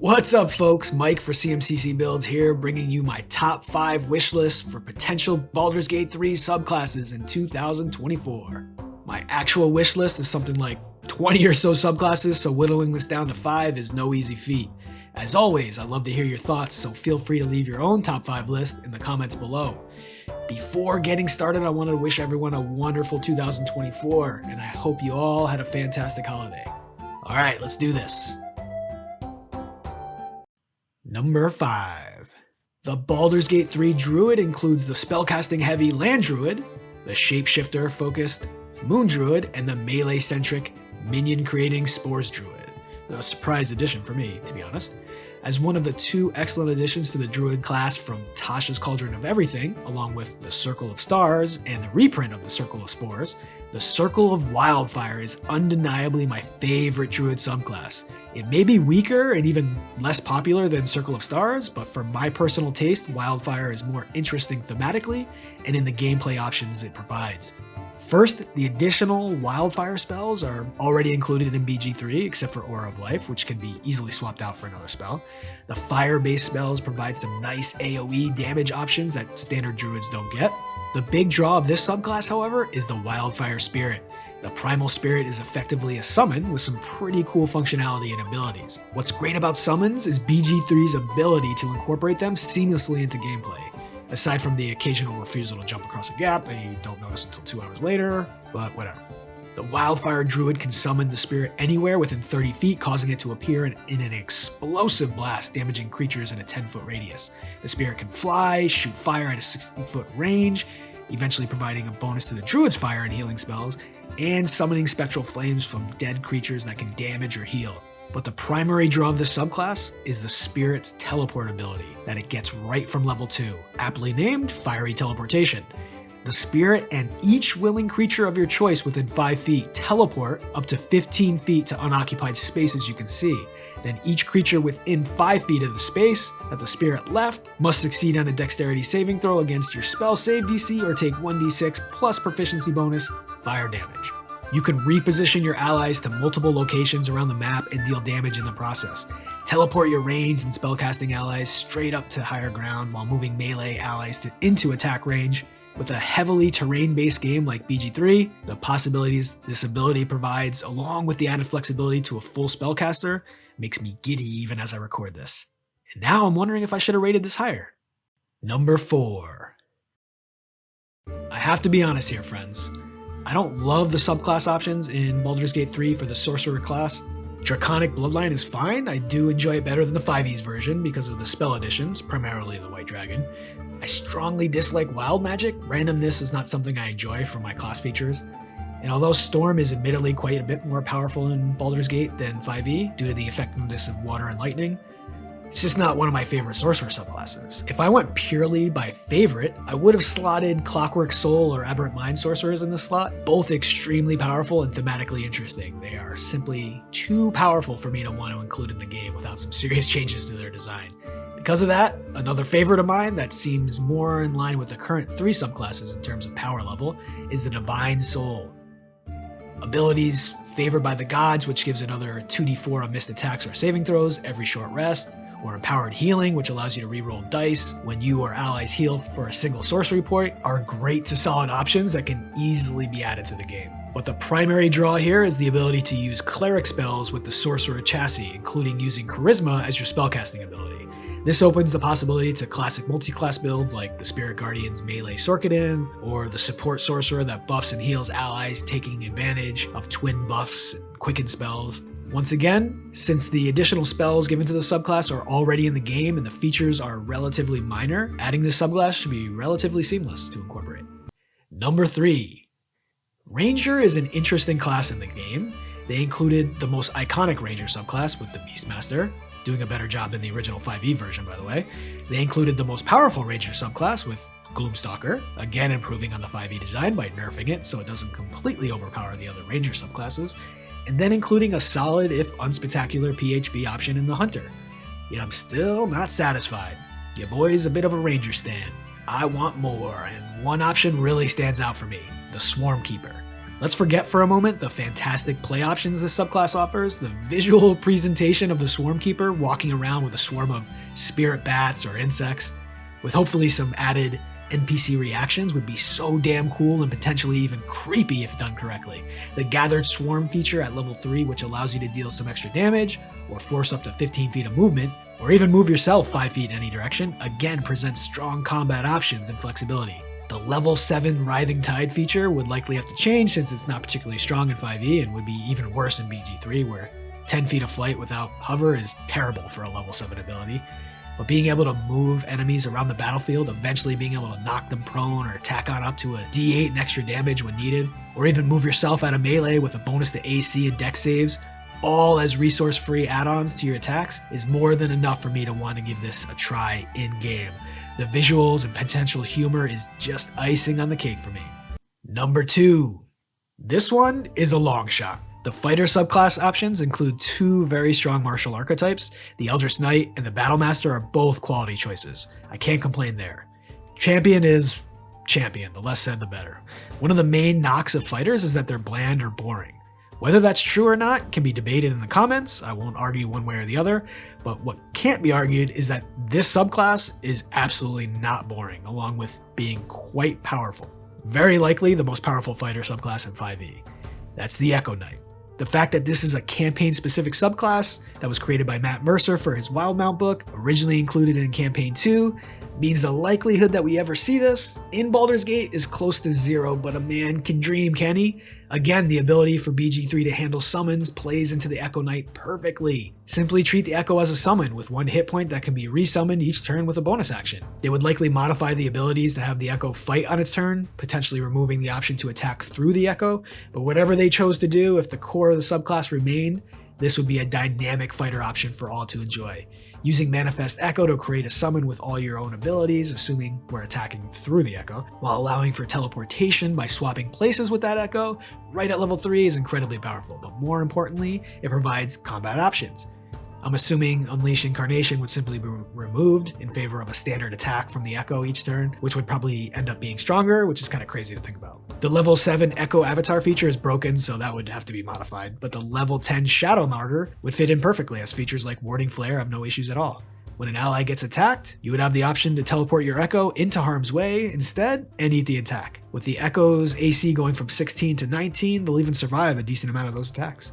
What's up, folks? Mike for CMCC Builds here, bringing you my top 5 wish list for potential Baldur's Gate 3 subclasses in 2024. My actual wish list is something like 20 or so subclasses, so whittling this down to 5 is no easy feat. As always, I'd love to hear your thoughts, so feel free to leave your own top 5 list in the comments below. Before getting started, I wanted to wish everyone a wonderful 2024, and I hope you all had a fantastic holiday. Alright, let's do this. Number 5. The Baldur's Gate 3 Druid includes the spellcasting-heavy Land Druid, the Shapeshifter-focused Moon Druid, and the melee-centric minion-creating Spores Druid. A surprise addition for me, to be honest. As one of the 2 excellent additions to the Druid class from Tasha's Cauldron of Everything, along with the Circle of Stars and the reprint of the Circle of Spores, the Circle of Wildfire is undeniably my favorite Druid subclass. It may be weaker and even less popular than Circle of Stars, but for my personal taste, Wildfire is more interesting thematically and in the gameplay options it provides. First, the additional Wildfire spells are already included in BG3, except for Aura of Life, which can be easily swapped out for another spell. The fire-based spells provide some nice AoE damage options that standard druids don't get. The big draw of this subclass, however, is the Wildfire Spirit. The Primal Spirit is effectively a summon with some pretty cool functionality and abilities. What's great about summons is BG3's ability to incorporate them seamlessly into gameplay, aside from the occasional refusal to jump across a gap that you don't notice until 2 hours later, but whatever. The Wildfire Druid can summon the spirit anywhere within 30 feet, causing it to appear in an explosive blast, damaging creatures in a 10-foot radius. The spirit can fly, shoot fire at a 60-foot range, eventually providing a bonus to the Druid's fire and healing spells, and summoning spectral flames from dead creatures that can damage or heal. But the primary draw of this subclass is the Spirit's teleport ability that it gets right from level 2, aptly named Fiery Teleportation. The Spirit and each willing creature of your choice within 5 feet teleport up to 15 feet to unoccupied spaces you can see. Then each creature within 5 feet of the space that the Spirit left must succeed on a dexterity saving throw against your spell save DC or take 1d6 plus proficiency bonus fire damage. You can reposition your allies to multiple locations around the map and deal damage in the process. Teleport your ranged and spellcasting allies straight up to higher ground while moving melee allies into attack range. With a heavily terrain-based game like BG3, the possibilities this ability provides, along with the added flexibility to a full spellcaster, makes me giddy even as I record this. And now I'm wondering if I should have rated this higher. Number 4. I have to be honest here, friends. I don't love the subclass options in Baldur's Gate 3 for the Sorcerer class. Draconic Bloodline is fine. I do enjoy it better than the 5e's version because of the spell additions, primarily the White Dragon. I strongly dislike Wild Magic. Randomness is not something I enjoy from my class features. And although Storm is admittedly quite a bit more powerful in Baldur's Gate than 5e due to the effectiveness of Water and Lightning, it's just not one of my favorite Sorcerer subclasses. If I went purely by favorite, I would have slotted Clockwork Soul or Aberrant Mind Sorcerers in this slot, both extremely powerful and thematically interesting. They are simply too powerful for me to want to include in the game without some serious changes to their design. Because of that, another favorite of mine that seems more in line with the current 3 subclasses in terms of power level is the Divine Soul. Abilities favored by the gods, which gives another 2d4 on missed attacks or saving throws every short rest, or Empowered Healing, which allows you to reroll dice when you or allies heal for a single sorcery point, are great to solid options that can easily be added to the game. But the primary draw here is the ability to use cleric spells with the Sorcerer chassis, including using Charisma as your spellcasting ability. This opens the possibility to classic multi-class builds like the Spirit Guardian's Melee Sorkadin, or the Support Sorcerer that buffs and heals allies, taking advantage of twin buffs and quicken spells. Once again, since the additional spells given to the subclass are already in the game and the features are relatively minor, adding this subclass should be relatively seamless to incorporate. Number 3. Ranger is an interesting class in the game. They included the most iconic Ranger subclass with the Beastmaster, doing a better job than the original 5e version, by the way. They included the most powerful Ranger subclass with Gloomstalker, again improving on the 5e design by nerfing it so it doesn't completely overpower the other Ranger subclasses, and then including a solid if unspectacular PHB option in the Hunter. Yet I'm still not satisfied. Your boy's a bit of a Ranger stan. I want more, and one option really stands out for me, the Swarm Keeper. Let's forget for a moment the fantastic play options this subclass offers. The visual presentation of the Swarm Keeper walking around with a swarm of spirit bats or insects, with hopefully some added NPC reactions, would be so damn cool and potentially even creepy if done correctly. The Gathered Swarm feature at level 3, which allows you to deal some extra damage, or force up to 15 feet of movement, or even move yourself 5 feet in any direction, again presents strong combat options and flexibility. The level 7 Writhing Tide feature would likely have to change since it's not particularly strong in 5e and would be even worse in BG3, where 10 feet of flight without hover is terrible for a level 7 ability. But being able to move enemies around the battlefield, eventually being able to knock them prone or tack on up to a D8 and extra damage when needed, or even move yourself out of melee with a bonus to AC and dex saves, all as resource-free add-ons to your attacks, is more than enough for me to want to give this a try in-game. The visuals and potential humor is just icing on the cake for me. Number 2. This one is a long shot. The fighter subclass options include 2 very strong martial archetypes. The Eldritch Knight and the Battlemaster are both quality choices. I can't complain there. Champion is champion, the less said the better. One of the main knocks of fighters is that they're bland or boring. Whether that's true or not can be debated in the comments. I won't argue one way or the other, but what can't be argued is that this subclass is absolutely not boring, along with being quite powerful. Very likely the most powerful fighter subclass in 5e. That's the Echo Knight. The fact that this is a campaign-specific subclass that was created by Matt Mercer for his Wildmount book, originally included in Campaign 2, means the likelihood that we ever see this in Baldur's Gate is close to 0, but a man can dream, can he? Again, the ability for BG3 to handle summons plays into the Echo Knight perfectly. Simply treat the Echo as a summon with 1 hit point that can be resummoned each turn with a bonus action. They would likely modify the abilities to have the Echo fight on its turn, potentially removing the option to attack through the Echo, but whatever they chose to do, if the core of the subclass remained, this would be a dynamic fighter option for all to enjoy. Using Manifest Echo to create a summon with all your own abilities, assuming we're attacking through the Echo, while allowing for teleportation by swapping places with that Echo, right at level 3 is incredibly powerful, but more importantly, it provides combat options. I'm assuming Unleash Incarnation would simply be removed in favor of a standard attack from the Echo each turn, which would probably end up being stronger, which is kind of crazy to think about. The level 7 Echo Avatar feature is broken, so that would have to be modified, but the level 10 Shadow Martyr would fit in perfectly, as features like Warding Flare have no issues at all. When an ally gets attacked, you would have the option to teleport your Echo into harm's way instead and eat the attack. With the Echo's AC going from 16 to 19, they'll even survive a decent amount of those attacks.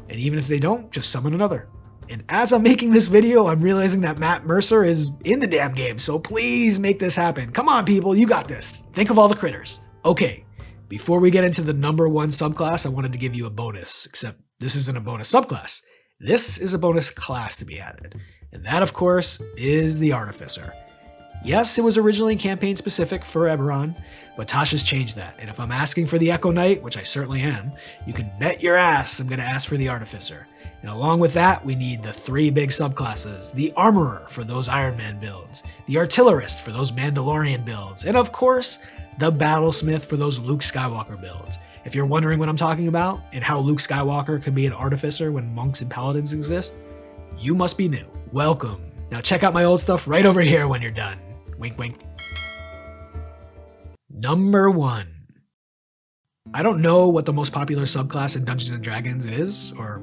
And even if they don't, just summon another. And as I'm making this video, I'm realizing that Matt Mercer is in the damn game, so please make this happen. Come on, people, you got this. Think of all the critters. Okay, before we get into the number 1 subclass, I wanted to give you a bonus, except this isn't a bonus subclass. This is a bonus class to be added. And that, of course, is the Artificer. Yes, it was originally campaign specific for Eberron, but Tasha's changed that. And if I'm asking for the Echo Knight, which I certainly am, you can bet your ass I'm going to ask for the Artificer. And along with that, we need the 3 big subclasses: the Armorer for those Iron Man builds, the Artillerist for those Mandalorian builds, and of course, the Battlesmith for those Luke Skywalker builds. If you're wondering what I'm talking about, and how Luke Skywalker can be an Artificer when monks and paladins exist, you must be new. Welcome. Now check out my old stuff right over here when you're done. Wink wink. Number 1. I don't know what the most popular subclass in Dungeons & Dragons is, or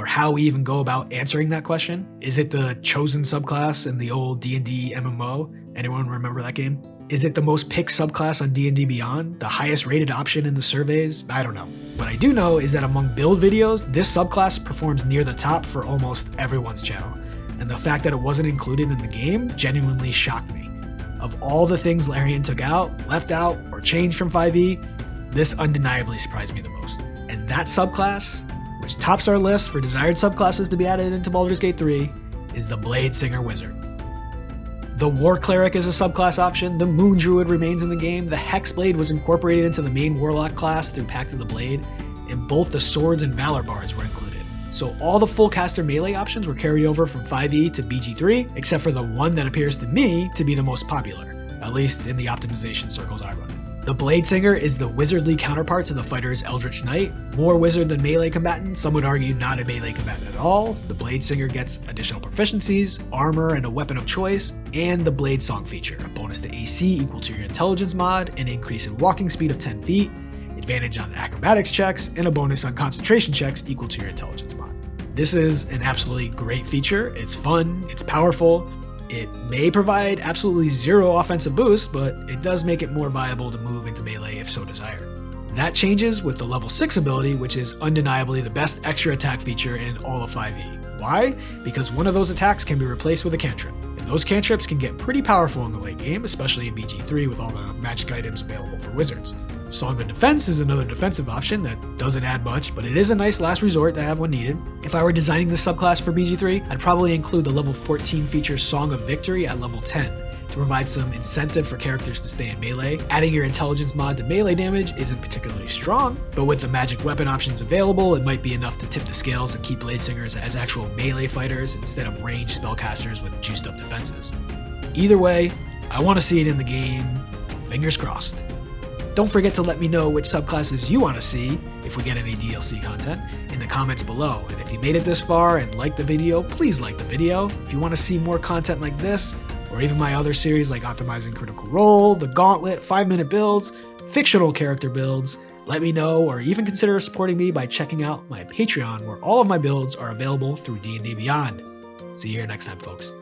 how we even go about answering that question. Is it the chosen subclass in the old D&D MMO? Anyone remember that game? Is it the most picked subclass on D&D Beyond? The highest rated option in the surveys? I don't know. What I do know is that among build videos, this subclass performs near the top for almost everyone's channel. And the fact that it wasn't included in the game genuinely shocked me. Of all the things Larian took out, left out, or changed from 5e, this undeniably surprised me the most. And that subclass, which tops our list for desired subclasses to be added into Baldur's Gate 3, is the Blade Singer Wizard. The War Cleric is a subclass option, the Moon Druid remains in the game, the Hexblade was incorporated into the main Warlock class through Pact of the Blade, and both the Swords and Valor Bards were included. So all the full caster melee options were carried over from 5e to BG3, except for the one that appears to me to be the most popular, at least in the optimization circles I run in. The Blade Singer is the wizardly counterpart to the fighter's Eldritch Knight. More wizard than melee combatant, some would argue not a melee combatant at all. The Blade Singer gets additional proficiencies, armor, and a weapon of choice, and the Blade Song feature, a bonus to AC equal to your intelligence mod, an increase in walking speed of 10 feet, advantage on acrobatics checks, and a bonus on concentration checks equal to your intelligence mod. This is an absolutely great feature. It's fun, it's powerful. It may provide absolutely zero offensive boost, but it does make it more viable to move into melee if so desired. That changes with the level 6 ability, which is undeniably the best extra attack feature in all of 5e. Why? Because one of those attacks can be replaced with a cantrip, and those cantrips can get pretty powerful in the late game, especially in BG3 with all the magic items available for wizards. Song of Defense is another defensive option that doesn't add much, but it is a nice last resort to have when needed. If I were designing this subclass for BG3, I'd probably include the level 14 feature Song of Victory at level 10 to provide some incentive for characters to stay in melee. Adding your intelligence mod to melee damage isn't particularly strong, but with the magic weapon options available, it might be enough to tip the scales and keep blade singers as actual melee fighters instead of ranged spellcasters with juiced up defenses. Either way, I want to see it in the game. Fingers crossed. Don't forget to let me know which subclasses you want to see if we get any DLC content in the comments below. And if you made it this far and liked the video, please like the video. If you want to see more content like this, or even my other series like Optimizing Critical Role, The Gauntlet, 5-minute builds, fictional character builds, let me know, or even consider supporting me by checking out my Patreon where all of my builds are available through D&D Beyond. See you here next time, folks.